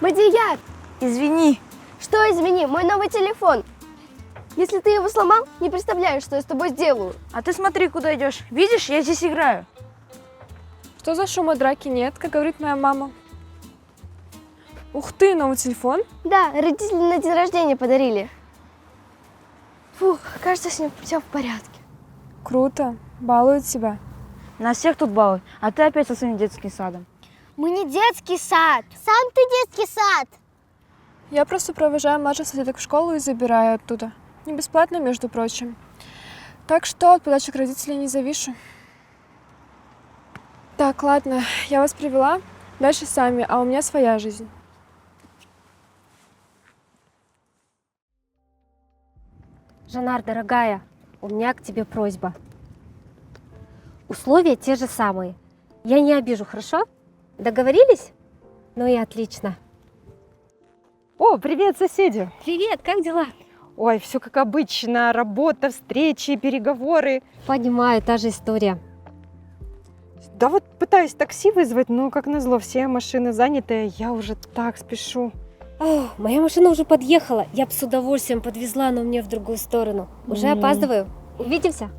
Мадияр! Извини. Что извини? Мой новый телефон. Если ты его сломал, не представляешь, что я с тобой сделаю. А ты смотри, куда идешь. Видишь, я здесь играю. Что за шума, драки нет, как говорит моя мама? Ух ты, новый телефон? Да, родители на день рождения подарили. Фух, кажется, с ним все в порядке. Круто, балует тебя. Нас всех тут балуют, а ты опять со своим детским садом. Мы не детский сад. Сам ты детский сад. Я просто провожаю младших соседок в школу и забираю оттуда. Не бесплатно, между прочим. Так что от подачек родителей не завишу. Так, ладно, я вас привела. Дальше сами, а у меня своя жизнь. Жанар, дорогая, у меня к тебе просьба. Условия те же самые. Я не обижу, хорошо? Договорились? Ну и отлично. О, привет, соседи! Привет, как дела? Ой, все как обычно, работа, встречи, переговоры. Понимаю, та же история. Да вот пытаюсь такси вызвать, но, как назло, все машины заняты, я уже так спешу. О, моя машина уже подъехала. Я бы с удовольствием подвезла, но мне в другую сторону. Уже опаздываю. Увидимся?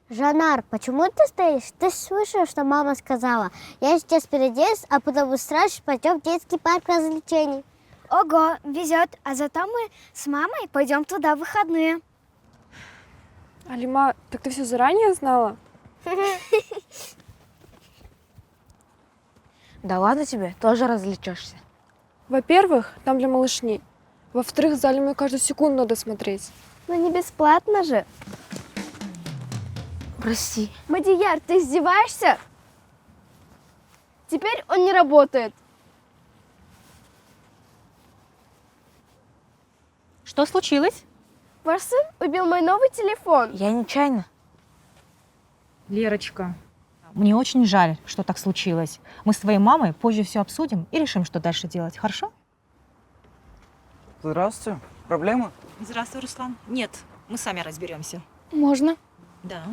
Жанар, почему ты стоишь? Ты слышал, что мама сказала? Я сейчас переоденусь, а потом устраиваюсь, пойдем в детский парк развлечений. Ого, везет. А зато мы с мамой пойдем туда в выходные. Алима, так ты все заранее знала? Да ладно тебе, тоже развлечешься. Во-первых, там для малышни. Во-вторых, за Алимой каждую секунду надо смотреть. Но не бесплатно же. Прости. Мадияр, ты издеваешься? Теперь он не работает. Что случилось? Ваш сын убил мой новый телефон. Я нечаянно. Лерочка, мне очень жаль, что так случилось. Мы с твоей мамой позже все обсудим и решим, что дальше делать. Хорошо? Здравствуйте. Проблема? Здравствуй, Руслан. Нет, мы сами разберемся. Можно? Да.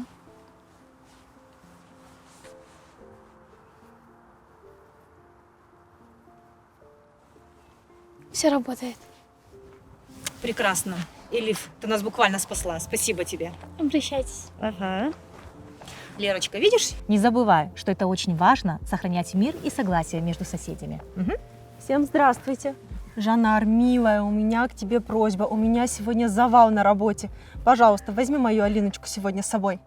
Все работает. Прекрасно. Элиф, ты нас буквально спасла. Спасибо тебе. Обращайтесь. Ага. Лерочка, видишь? Не забывай, что это очень важно — сохранять мир и согласие между соседями. Угу. Всем здравствуйте. Жанар, милая, у меня к тебе просьба. У меня сегодня завал на работе. Пожалуйста, возьми мою Алиночку сегодня с собой.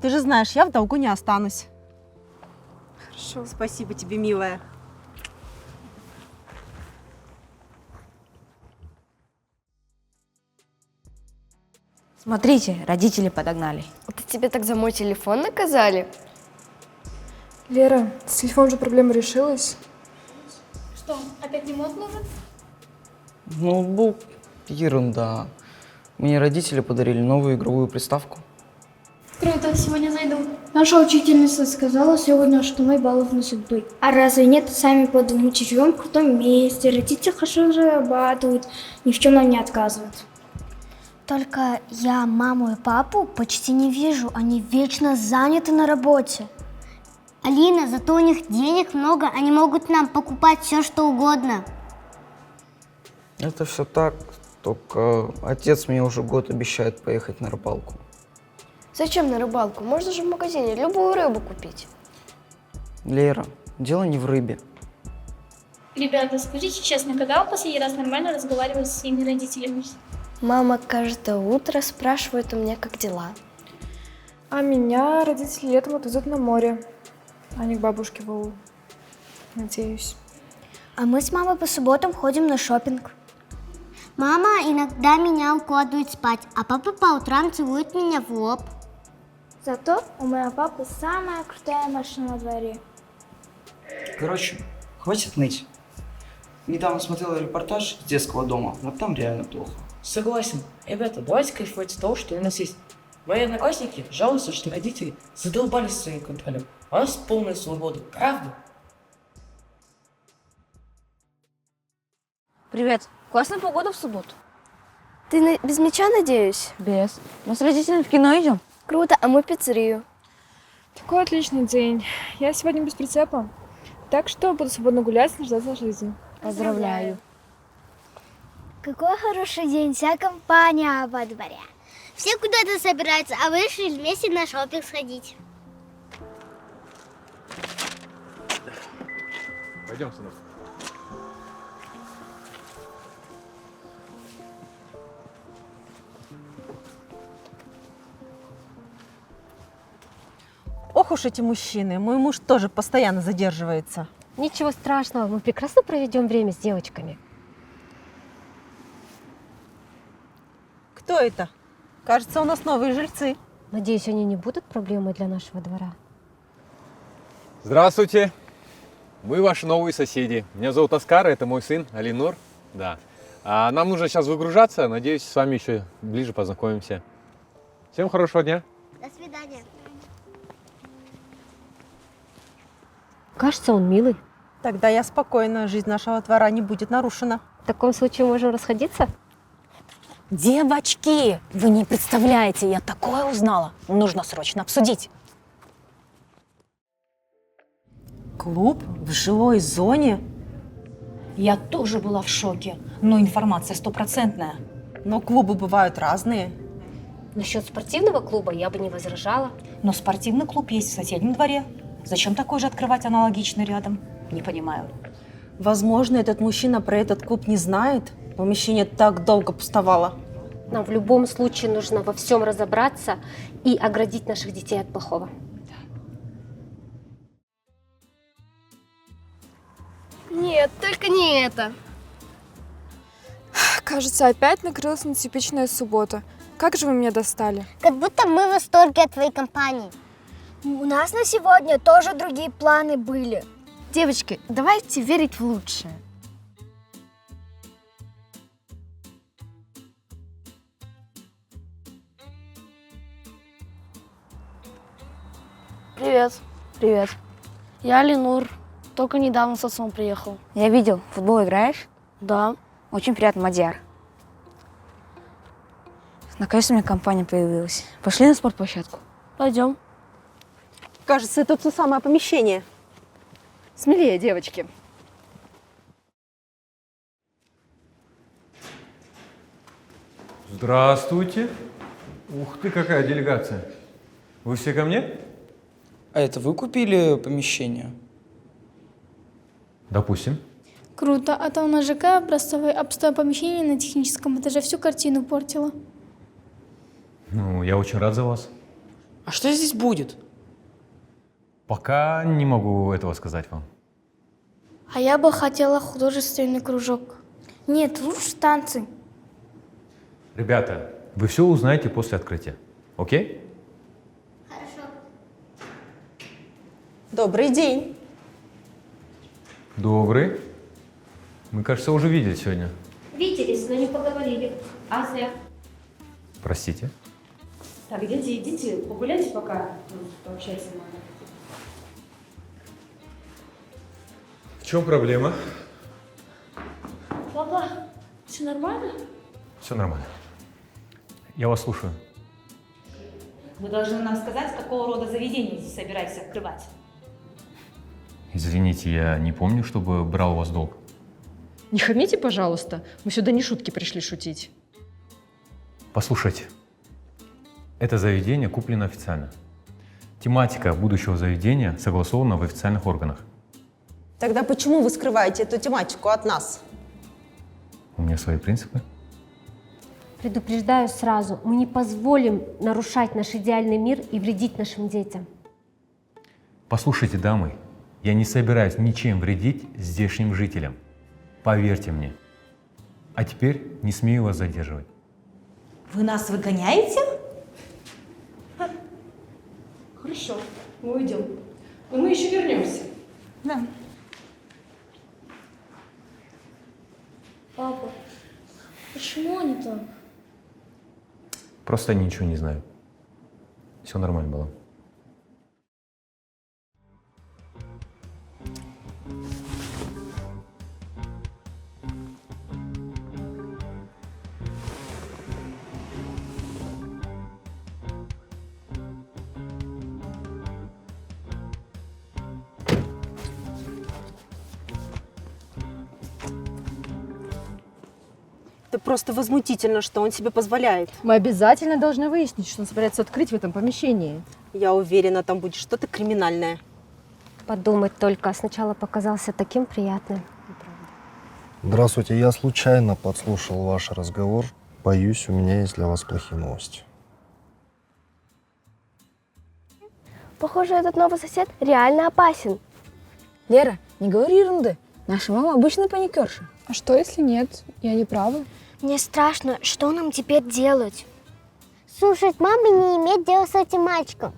Ты же знаешь, я в долгу не останусь. Хорошо. Спасибо тебе, милая. Смотрите, родители подогнали. Это тебе так за мой телефон наказали? Лера, с телефоном же проблема решилась. Что, опять не мод нужен? Ноутбук. Ерунда. Мне родители подарили новую игровую приставку. Круто, сегодня зайду. Наша учительница сказала сегодня, что мы баллов на судьбы. А разве нет, сами подумайте, живем в крутом месте, родители хорошо зарабатывают, ни в чем нам не отказывают. Только я маму и папу почти не вижу, они вечно заняты на работе. Алина, зато у них денег много, они могут нам покупать все, что угодно. Это все так, только отец мне уже год обещает поехать на рыбалку. Зачем на рыбалку? Можно же в магазине любую рыбу купить. Лера, дело не в рыбе. Ребята, скажите честно, когда вы последний раз нормально разговаривали со своими родителями? Мама каждое утро спрашивает у меня, как дела. А меня родители летом отвезут на море, а не к бабушке в аул. Надеюсь. А мы с мамой по субботам ходим на шопинг. Мама иногда меня укладывает спать, а папа по утрам целует меня в лоб. Зато у моего папы самая крутая машина во дворе. Короче, хватит ныть. Недавно смотрел репортаж с детского дома, вот там реально плохо. Согласен. Ребята, давайте кайфовать с того, что у нас есть. Мои одноклассники жалуются, что родители задолбались своим контролем. А у нас полная свобода, правда? Привет. Классная погода в субботу. Ты без мяча, надеюсь? Без. Мы с родителями в кино идем. Круто, а мы в пиццерию. Такой отличный день. Я сегодня без прицепа. Так что буду свободно гулять, наслаждаться жизнью. Поздравляю. Какой хороший день, вся компания во дворе. Все куда-то собираются, а вы решили вместе на шопинг сходить. Пойдем, сынок. Ох уж эти мужчины. Мой муж тоже постоянно задерживается. Ничего страшного, мы прекрасно проведем время с девочками. Кто это? Кажется, у нас новые жильцы. Надеюсь, они не будут проблемой для нашего двора. Здравствуйте. Мы ваши новые соседи. Меня зовут Оскар, это мой сын Алинур. Да. А нам нужно сейчас выгружаться. Надеюсь, с вами еще ближе познакомимся. Всем хорошего дня. До свидания. Кажется, он милый. Тогда я спокойна, жизнь нашего двора не будет нарушена. В таком случае можем расходиться? Девочки, вы не представляете, я такое узнала. Нужно срочно обсудить. Клуб в жилой зоне? Я тоже была в шоке, но информация стопроцентная. Но клубы бывают разные. Насчет спортивного клуба я бы не возражала. Но спортивный клуб есть в соседнем дворе. Зачем такой же открывать аналогичный рядом? Не понимаю. Возможно, этот мужчина про этот клуб не знает. Помещение так долго пустовало. Нам в любом случае нужно во всем разобраться и оградить наших детей от плохого. Нет, только не это. Кажется, опять накрылась нетипичная суббота. Как же вы меня достали? Как будто мы в восторге от твоей компании. У нас на сегодня тоже другие планы были. Девочки, давайте верить в лучшее. Привет. Привет. Я Алинур. Только недавно с отцом приехал. Я видел. В футбол играешь? Да. Очень приятно, Мадьяр. Наконец-то у меня компания появилась. Пошли на спортплощадку. Пойдем. Кажется, это то самое помещение. Смелее, девочки. Здравствуйте. Ух ты, какая делегация. Вы все ко мне? А это вы купили помещение? Допустим. Круто, а то у нас ЖК обстоя помещение на техническом этаже всю картину портило. Ну, я очень рад за вас. А что здесь будет? Пока не могу этого сказать вам. А я бы хотела художественный кружок. Нет, лучше танцы. Ребята, вы все узнаете после открытия. Окей? Добрый день. Добрый. Мы, кажется, уже видели сегодня. Виделись, но не поговорили. А зря. Простите. Так, дети, идите, погуляйте пока. Пообщайтесь надо. В чем проблема? Папа, все нормально? Все нормально. Я вас слушаю. Вы должны нам сказать, какого рода заведение здесь собираетесь открывать. Извините, я не помню, чтобы брал у вас долг. Не хамите, пожалуйста. Мы сюда не шутки пришли шутить. Послушайте, это заведение куплено официально. Тематика будущего заведения согласована в официальных органах. Тогда почему вы скрываете эту тематику от нас? У меня свои принципы. Предупреждаю сразу, мы не позволим нарушать наш идеальный мир и вредить нашим детям. Послушайте, дамы, я не собираюсь ничем вредить здешним жителям. Поверьте мне. А теперь не смею вас задерживать. Вы нас выгоняете? Хорошо, мы уйдем. Но мы еще вернемся. Да. Папа, почему они так? Просто они ничего не знают. Все нормально было. Это просто возмутительно, что он себе позволяет. Мы обязательно должны выяснить, что он собирается открыть в этом помещении. Я уверена, там будет что-то криминальное. Подумать только, сначала показался таким приятным. Здравствуйте, я случайно подслушал ваш разговор. Боюсь, у меня есть для вас плохие новости. Похоже, этот новый сосед реально опасен. Лера, не говори ерунды. Наша мама обычная паникерша. А что, если нет? Я не права. Мне страшно, что нам теперь делать? Слушать мамы не иметь дела с этим мальчиком.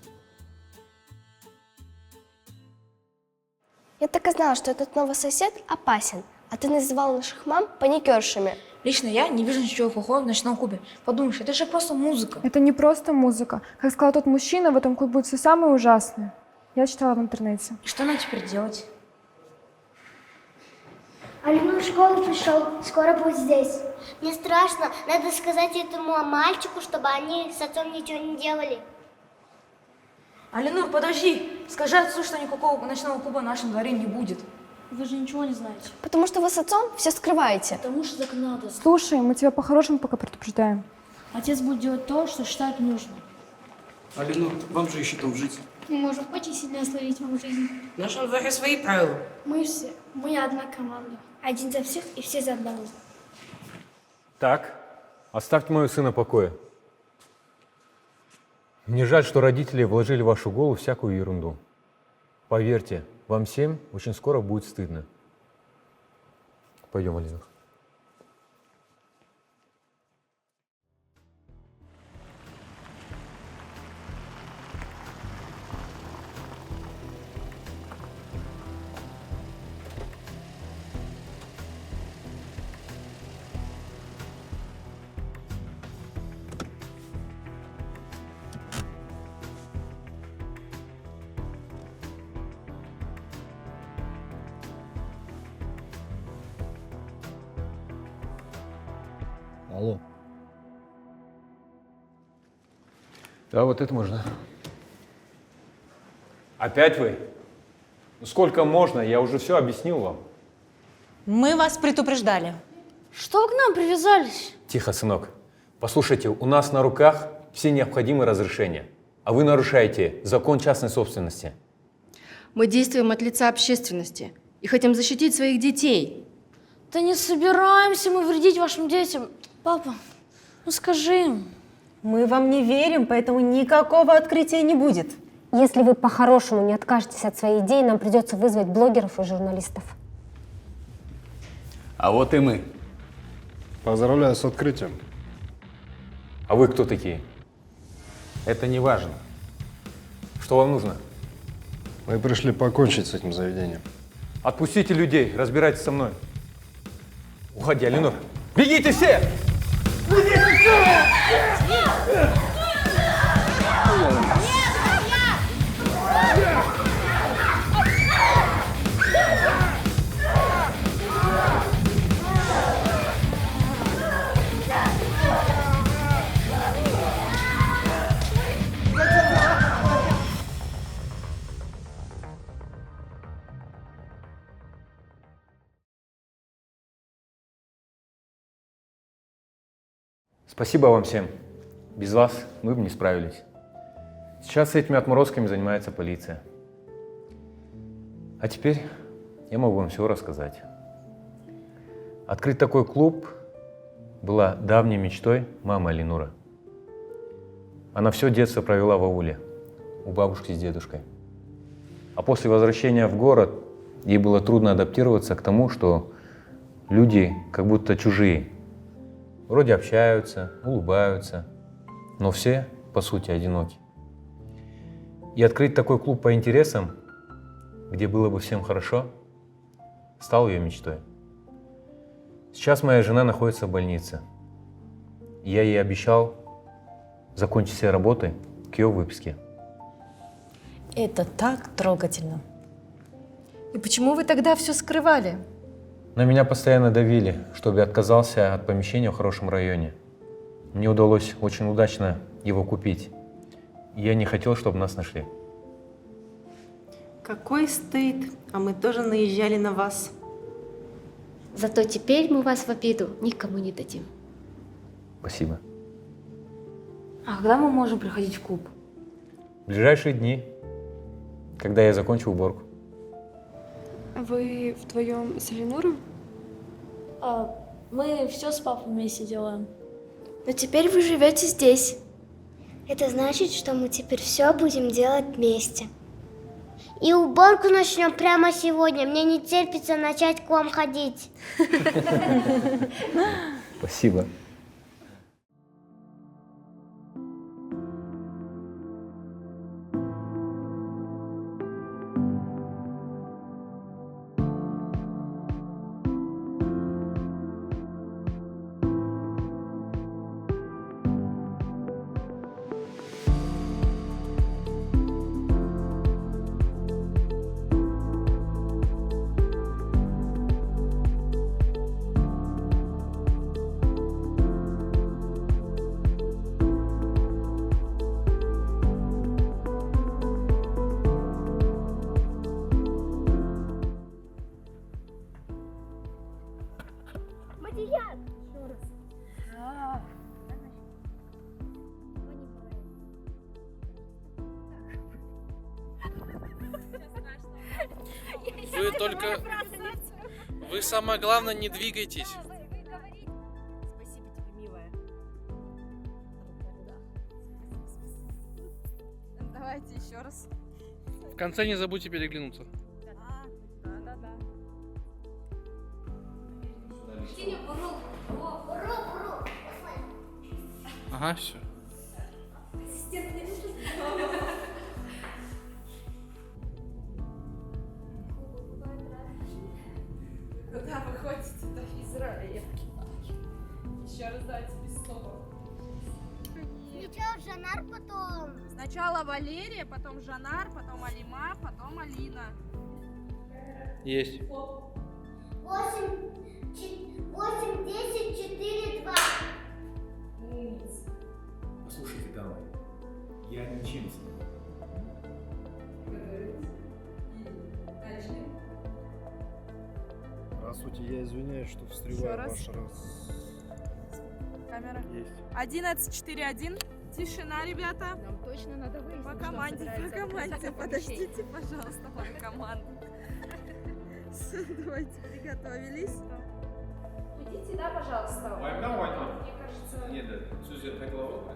Я так и знала, что этот новый сосед опасен. А ты называл наших мам паникершами. Лично я не вижу ничего плохого в ночном клубе. Подумаешь, это же просто музыка. Это не просто музыка. Как сказал тот мужчина, в этом клубе будет все самое ужасное. Я читала в интернете. И что нам теперь делать? Алина в школу пришел, скоро будет здесь. Мне страшно, надо сказать этому мальчику, чтобы они с отцом ничего не делали. Алинур, подожди! Скажи отцу, что никакого ночного клуба в нашем дворе не будет. Вы же ничего не знаете. Потому что вы с отцом все скрываете. Потому что законодательство. Слушай, мы тебя по-хорошему пока предупреждаем. Отец будет делать то, что считает нужным. Алина, вам же еще там жить. Мы можем очень сильно ословить вам жизнь. В нашем дворе свои правила. Мы все, мы одна команда. Один за всех и все за одного. Так, оставьте моего сына в покое. Мне жаль, что родители вложили в вашу голову всякую ерунду. Поверьте, вам всем очень скоро будет стыдно. Пойдем, Алина. Алло. Да, вот это можно. Опять вы? Ну сколько можно? Я уже все объяснил вам. Мы вас предупреждали. Что вы к нам привязались? Тихо, сынок. Послушайте, у нас на руках все необходимые разрешения, а вы нарушаете закон частной собственности. Мы действуем от лица общественности и хотим защитить своих детей. Да не собираемся мы вредить вашим детям. Папа, ну скажи им. Мы вам не верим, поэтому никакого открытия не будет. Если вы по-хорошему не откажетесь от своей идеи, нам придется вызвать блогеров и журналистов. А вот и мы. Поздравляю с открытием. А вы кто такие? Это не важно. Что вам нужно? Мы пришли покончить с этим заведением. Отпустите людей, разбирайтесь со мной. Уходи, Алинур. Бегите все! Бегите все! Спасибо вам всем. Без вас мы бы не справились. Сейчас с этими отморозками занимается полиция. А теперь я могу вам все рассказать. Открыть такой клуб была давней мечтой мамы Алинура. Она все детство провела в ауле, у бабушки с дедушкой. А после возвращения в город ей было трудно адаптироваться к тому, что люди как будто чужие. Вроде общаются, улыбаются, но все, по сути, одиноки. И открыть такой клуб по интересам, где было бы всем хорошо, стал ее мечтой. Сейчас моя жена находится в больнице. Я ей обещал закончить все работы к ее выписке. Это так трогательно. И почему вы тогда все скрывали? На меня постоянно давили, чтобы я отказался от помещения в хорошем районе. Мне удалось очень удачно его купить. И я не хотел, чтобы нас нашли. Какой стыд, а мы тоже наезжали на вас. Зато теперь мы вас в обиду никому не дадим. Спасибо. А когда мы можем приходить в клуб? В ближайшие дни, когда я закончу уборку. Вы вдвоем с Эленурой? Мы все с папой вместе делаем. Но теперь вы живете здесь. Это значит, что мы теперь все будем делать вместе. И уборку начнем прямо сегодня. Мне не терпится начать к вам ходить. Спасибо. Вы только... Вы самое главное не двигайтесь. Спасибо тебе, милая. Давайте еще раз. В конце не забудьте переглянуться. Да. Ага, все. Куда вы ходите-то из ролетки? Еще раз дайте без слова. Сначала Жанар, потом... Сначала Валерия, потом Жанар, потом Алима, потом Алина. Есть. 8, 10, 4, 2. Послушайте, дамы, я ничем не Здравствуйте, я извиняюсь, что встреваю в ваш раз. Камера. Есть. 11-4-1. Тишина, ребята. Нам точно надо выяснить, По команде, подождите, пожалуйста, мою команду. Давайте, приготовились. Уйдите, да, пожалуйста. Мне кажется... Нет,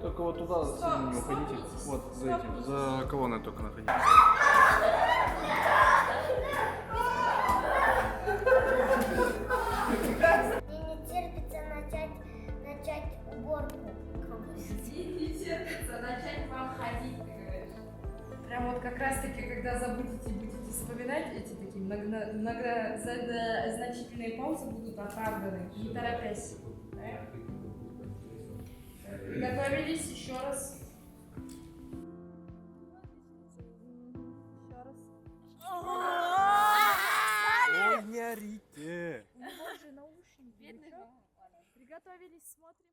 Только вот туда сильно не уходите. Вот за этим, за колонной только находитесь. Мне не терпится начать уборку. Не терпится начать вам ходить, ты говоришь. Прям вот как раз-таки, когда забудете, будете вспоминать, эти такие многозначительные паузы будут оправданы, не торопясь. Готовились еще раз. Ой, не орите! Бедный. Приготовились, смотрим.